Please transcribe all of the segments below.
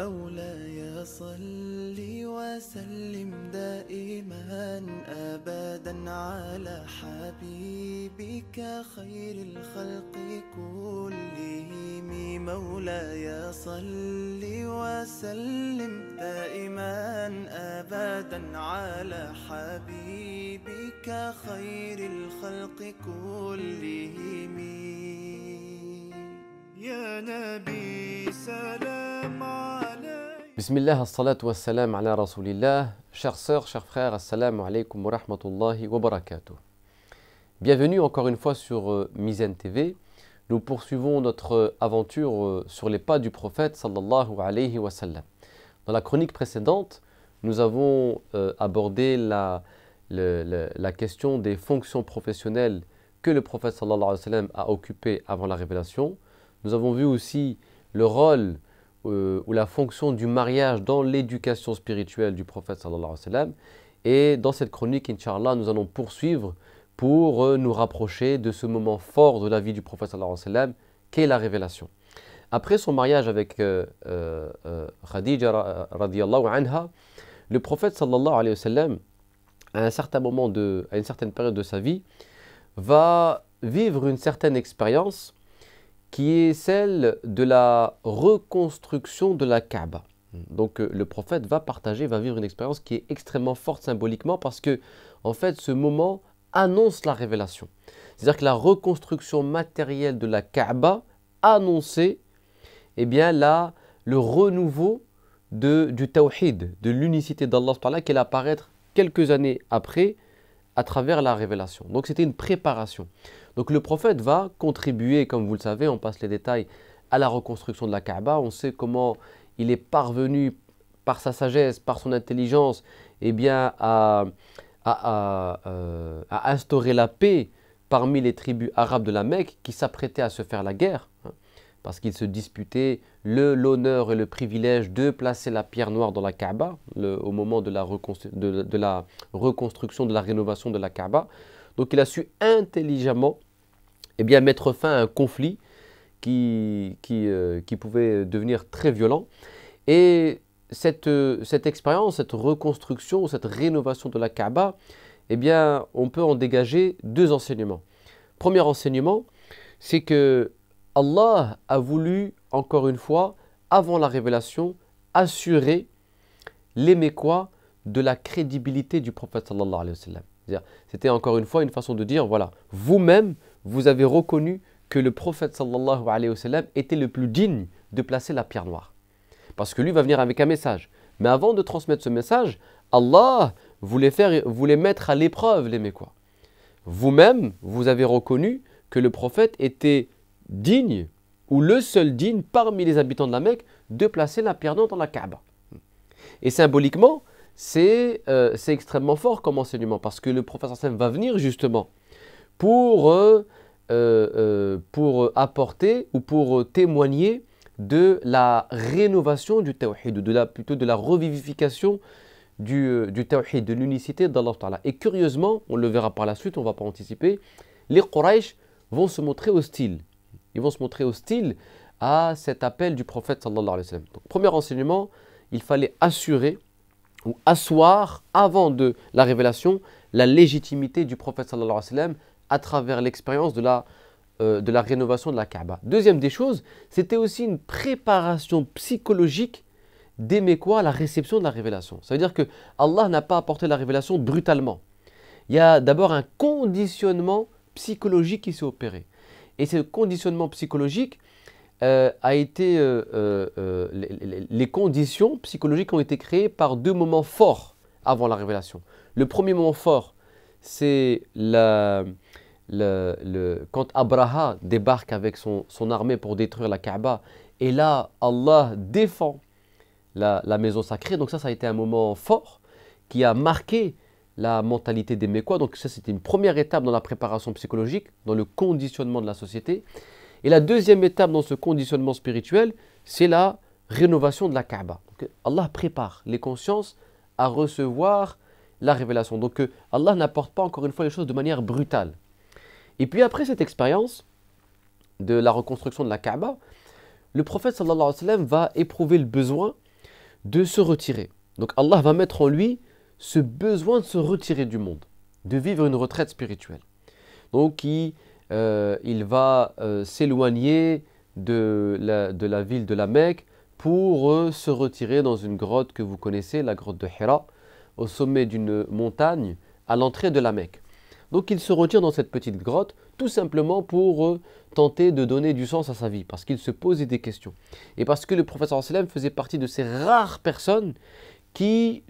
مولاي صل وسلم دائما أبدا على حبيبك خير الخلق كلهم مولاي صل وسلم دائما أبدا على حبيبك خير الخلق كلهم يا نبي سلام عليك. Bismillah, as-salatu was-salam ala rasulillah. Chères sœurs, chers frères, assalamu alaikum wa rahmatullahi wa barakatuh. Bienvenue encore une fois sur Mizan TV. Nous poursuivons notre aventure sur les pas du prophète sallallahu alayhi wa sallam. Dans la chronique précédente, nous avons abordé la question des fonctions professionnelles que le prophète sallallahu alayhi wa sallam a occupées avant la révélation. Nous avons vu aussi le rôle ou la fonction du mariage dans l'éducation spirituelle du prophète sallallahu alayhi wa sallam. Et dans cette chronique, Inch'Allah, nous allons poursuivre pour nous rapprocher de ce moment fort de la vie du prophète sallallahu alayhi wa sallam, qu'est la révélation. Après son mariage avec Khadija radiyallahu anha, le prophète sallallahu alayhi wa sallam, à un certain moment, à une certaine période de sa vie, va vivre une certaine expérience qui est celle de la reconstruction de la Kaaba. Donc le prophète va vivre une expérience qui est extrêmement forte symboliquement parce que en fait ce moment annonce la révélation. C'est-à-dire que la reconstruction matérielle de la Kaaba annonçait le renouveau du tawhid, de l'unicité d'Allah qui allait apparaître quelques années après à travers la révélation. Donc c'était une préparation. Donc le prophète va contribuer, comme vous le savez, on passe les détails, à la reconstruction de la Kaaba. On sait comment il est parvenu par sa sagesse, par son intelligence, à instaurer la paix parmi les tribus arabes de la Mecque qui s'apprêtaient à se faire la guerre, parce qu'ils se disputaient l'honneur et le privilège de placer la pierre noire dans la Kaaba au moment de la reconstruction, de la rénovation de la Kaaba. Donc il a su intelligemment mettre fin à un conflit qui pouvait devenir très violent. Et cette expérience, cette reconstruction, cette rénovation de la Kaaba, on peut en dégager deux enseignements. Premier enseignement, c'est que Allah a voulu, encore une fois, avant la révélation, assurer les Mécois de la crédibilité du prophète sallallahu alayhi wa sallam. C'était encore une fois une façon de dire, voilà, vous-même, vous avez reconnu que le prophète sallallahu alayhi wa sallam était le plus digne de placer la pierre noire. Parce que lui va venir avec un message. Mais avant de transmettre ce message, Allah voulait mettre à l'épreuve les Mécois. Vous-même, vous avez reconnu que le prophète était digne, ou le seul digne parmi les habitants de la Mecque, de placer la pierre noire dans la Kaaba. Et symboliquement, c'est extrêmement fort comme enseignement, parce que le prophète sallallahu alayhi wa sallam va venir justement pour apporter ou pour témoigner de la rénovation du tawhid, plutôt de la revivification du tawhid, de l'unicité d'Allah Ta'ala. Et curieusement, on le verra par la suite, on ne va pas anticiper, les Quraysh vont se montrer hostiles. Ils vont se montrer hostiles à cet appel du prophète sallallahu alayhi wa sallam. Donc, premier enseignement, il fallait assurer ou asseoir avant de la révélation la légitimité du prophète sallallahu alayhi wa sallam à travers l'expérience de la rénovation de la Kaaba. Deuxième des choses, c'était aussi une préparation psychologique des Mécois à la réception de la révélation. Ça veut dire que Allah n'a pas apporté la révélation brutalement. Il y a d'abord un conditionnement psychologique qui s'est opéré. Et ce conditionnement psychologique a été les conditions psychologiques ont été créées par deux moments forts avant la révélation. Le premier moment fort, c'est quand Abraha débarque avec son armée pour détruire la Kaaba, et là Allah défend la maison sacrée. Donc ça a été un moment fort qui a marqué la mentalité des Mécois. Donc ça, c'était une première étape dans la préparation psychologique, dans le conditionnement de la société. Et la deuxième étape dans ce conditionnement spirituel, c'est la rénovation de la Kaaba. Donc, Allah prépare les consciences à recevoir la révélation. Donc Allah n'apporte pas encore une fois les choses de manière brutale. Et puis après cette expérience de la reconstruction de la Kaaba, le prophète sallallahu alayhi wa sallam va éprouver le besoin de se retirer. Donc Allah va mettre en lui ce besoin de se retirer du monde, de vivre une retraite spirituelle. Donc il va s'éloigner de la ville de la Mecque pour se retirer dans une grotte que vous connaissez, la grotte de Hira, au sommet d'une montagne à l'entrée de la Mecque. Donc il se retire dans cette petite grotte tout simplement pour tenter de donner du sens à sa vie, parce qu'il se posait des questions. Et parce que le prophète sallallahu alayhi wa sallam faisait partie de ces rares personnes qui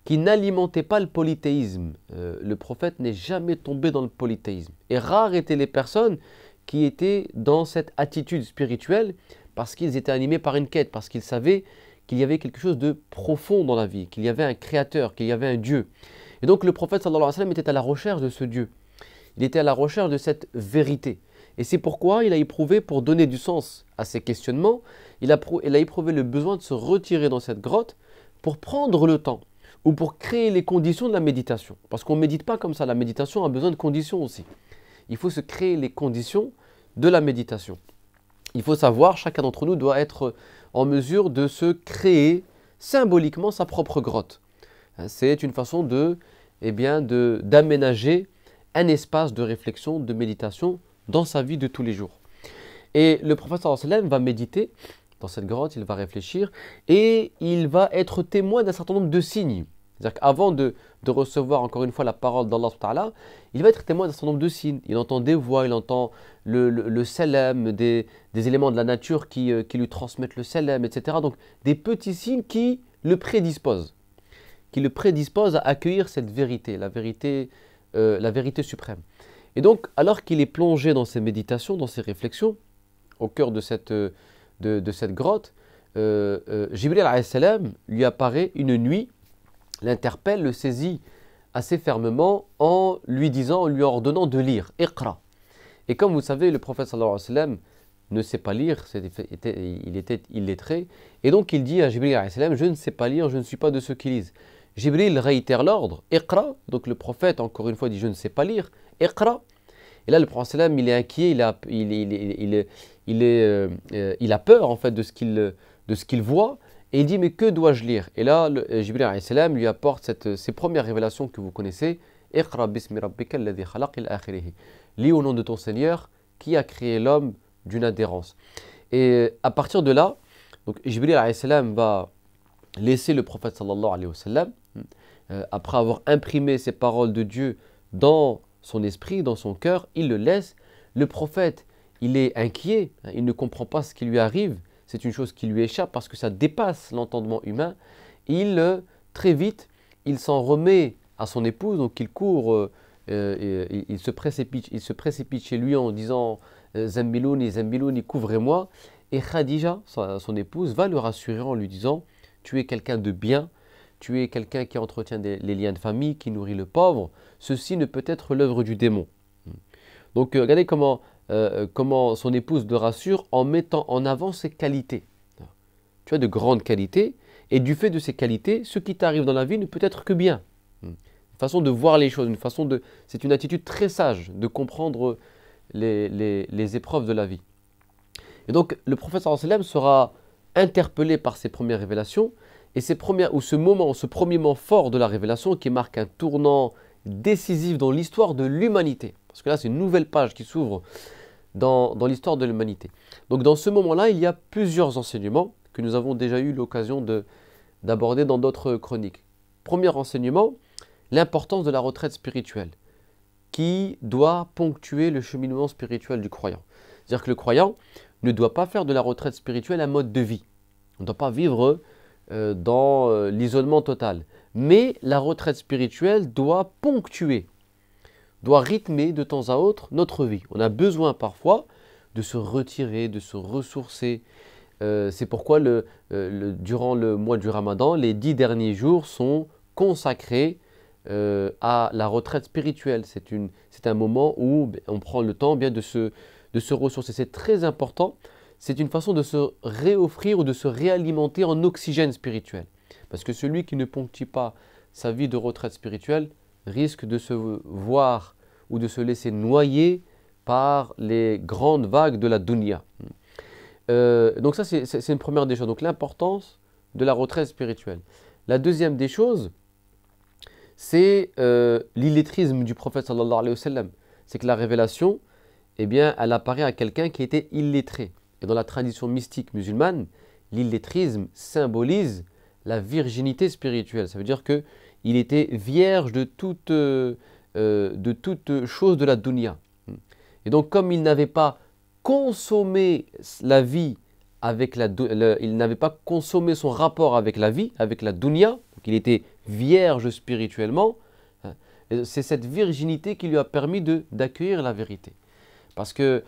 n'alimentaient pas le polythéisme. Le prophète n'est jamais tombé dans le polythéisme. Et rares étaient les personnes qui étaient dans cette attitude spirituelle parce qu'ils étaient animés par une quête, parce qu'ils savaient qu'il y avait quelque chose de profond dans la vie, qu'il y avait un créateur, qu'il y avait un Dieu. Et donc le prophète sallallahu alayhi wa sallam était à la recherche de ce Dieu. Il était à la recherche de cette vérité. Et c'est pourquoi il a éprouvé, pour donner du sens à ses questionnements, il a éprouvé le besoin de se retirer dans cette grotte pour prendre le temps ou pour créer les conditions de la méditation. Parce qu'on ne médite pas comme ça, la méditation a besoin de conditions aussi. Il faut se créer les conditions de la méditation. Il faut savoir, chacun d'entre nous doit être en mesure de se créer symboliquement sa propre grotte. C'est une façon d'aménager un espace de réflexion, de méditation dans sa vie de tous les jours. Et le prophète sallallahu alayhi wa sallam va méditer dans cette grotte, il va réfléchir et il va être témoin d'un certain nombre de signes. C'est-à-dire qu'avant de recevoir encore une fois la parole d'Allah subhanahu wa ta'ala, il va être témoin d'un certain nombre de signes. Il entend des voix, il entend le salam, des éléments de la nature qui lui transmettent le salam, etc. Donc des petits signes qui le prédisposent à accueillir cette vérité, la vérité suprême. Et donc, alors qu'il est plongé dans ses méditations, dans ses réflexions, au cœur de cette grotte, Jibril alayhi salam lui apparaît une nuit, l'interpelle, le saisit assez fermement en lui ordonnant de lire, Iqra. Et comme vous savez, le prophète sallallahu alayhi wa sallam ne sait pas lire, il était illettré, et donc il dit à Jibril alayhi salam, je ne sais pas lire, je ne suis pas de ceux qui lisent. Jibril réitère l'ordre, Iqra, donc le prophète encore une fois dit je ne sais pas lire, Iqra. Et là le prophète sallam il est inquiet, il a peur en fait de ce qu'il voit, et il dit mais que dois-je lire? Et là Jibril alayhi salam lui apporte ces premières révélations que vous connaissez, Iqra bismi rabbika alladhi khalaq ila akhirih. Lis au nom de ton Seigneur qui a créé l'homme d'une adhérence. Et à partir de là, donc Jibril alayhi salam va laisser le prophète sallallahu alayhi wa sallam, après avoir imprimé ces paroles de Dieu dans son esprit, dans son cœur, il le laisse. Le prophète, il est inquiet, il ne comprend pas ce qui lui arrive, c'est une chose qui lui échappe parce que ça dépasse l'entendement humain. Très vite, il s'en remet à son épouse, donc il court, il se précipite chez lui en disant Zambilouni, Zambilouni, couvrez-moi. Et Khadija, son épouse, va le rassurer en lui disant tu es quelqu'un de bien, tu es quelqu'un qui entretient les liens de famille, qui nourrit le pauvre, ceci ne peut être l'œuvre du démon. Donc regardez comment son épouse le rassure en mettant en avant ses qualités. Tu as de grandes qualités, et du fait de ces qualités, ce qui t'arrive dans la vie ne peut être que bien. Une façon de voir les choses, c'est une attitude très sage de comprendre les épreuves de la vie. Et donc le prophète sallallahu alayhi wa sallam sera interpellé par ces premières révélations, et ce premier moment fort de la révélation qui marque un tournant décisif dans l'histoire de l'humanité. Parce que là, c'est une nouvelle page qui s'ouvre dans l'histoire de l'humanité. Donc dans ce moment-là, il y a plusieurs enseignements que nous avons déjà eu l'occasion d'aborder dans d'autres chroniques. Premier enseignement, l'importance de la retraite spirituelle qui doit ponctuer le cheminement spirituel du croyant. C'est-à-dire que le croyant ne doit pas faire de la retraite spirituelle un mode de vie. On ne doit pas vivre dans l'isolement total. Mais la retraite spirituelle doit ponctuer, doit rythmer de temps à autre notre vie. On a besoin parfois de se retirer, de se ressourcer. C'est pourquoi durant le mois du Ramadan, les 10 derniers jours sont consacrés à la retraite spirituelle. C'est un moment où on prend le temps bien de se ressourcer. C'est très important. C'est une façon de se réoffrir ou de se réalimenter en oxygène spirituel. Parce que celui qui ne ponctue pas sa vie de retraite spirituelle risque de se voir ou de se laisser noyer par les grandes vagues de la dunya. Donc ça, c'est une première des choses. Donc l'importance de la retraite spirituelle. La deuxième des choses, c'est l'illettrisme du prophète sallallahu alayhi wa sallam. C'est que la révélation, eh bien, elle apparaît à quelqu'un qui était illettré. Et dans la tradition mystique musulmane, l'illettrisme symbolise la virginité spirituelle. Ça veut dire qu'il était vierge de toute chose de la dunya. Et donc, comme il n'avait pas consommé la vie avec il n'avait pas consommé son rapport avec la vie, avec la dunya, donc il était vierge spirituellement, c'est cette virginité qui lui a permis d'accueillir la vérité. Parce que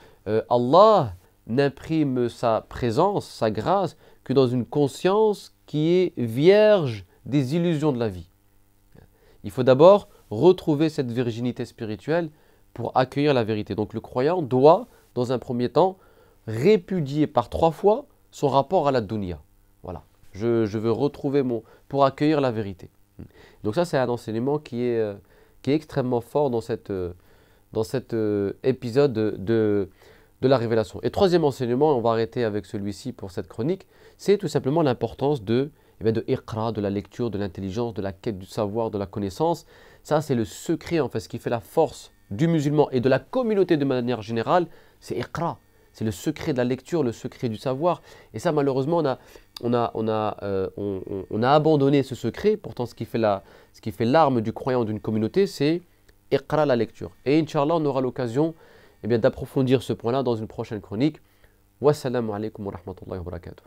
Allah n'imprime sa présence, sa grâce, que dans une conscience qui est vierge des illusions de la vie. Il faut d'abord retrouver cette virginité spirituelle pour accueillir la vérité. Donc le croyant doit, dans un premier temps, répudier par 3 fois son rapport à la dunya. Voilà, je veux retrouver pour accueillir la vérité. Donc ça, c'est un enseignement qui est extrêmement fort dans cet épisode de la révélation. Et troisième enseignement, on va arrêter avec celui-ci pour cette chronique, c'est tout simplement l'importance de iqra, de la lecture, de l'intelligence, de la quête du savoir, de la connaissance. Ça, c'est le secret, en fait, ce qui fait la force du musulman et de la communauté de manière générale, c'est iqra. C'est le secret de la lecture, le secret du savoir. Et ça, malheureusement, on a abandonné ce secret. Pourtant, ce qui fait l'arme du croyant d'une communauté, c'est iqra, la lecture. Et Inch'Allah, on aura l'occasion d'approfondir ce point-là dans une prochaine chronique. Wassalamu alaikum wa rahmatullahi wa barakatuh.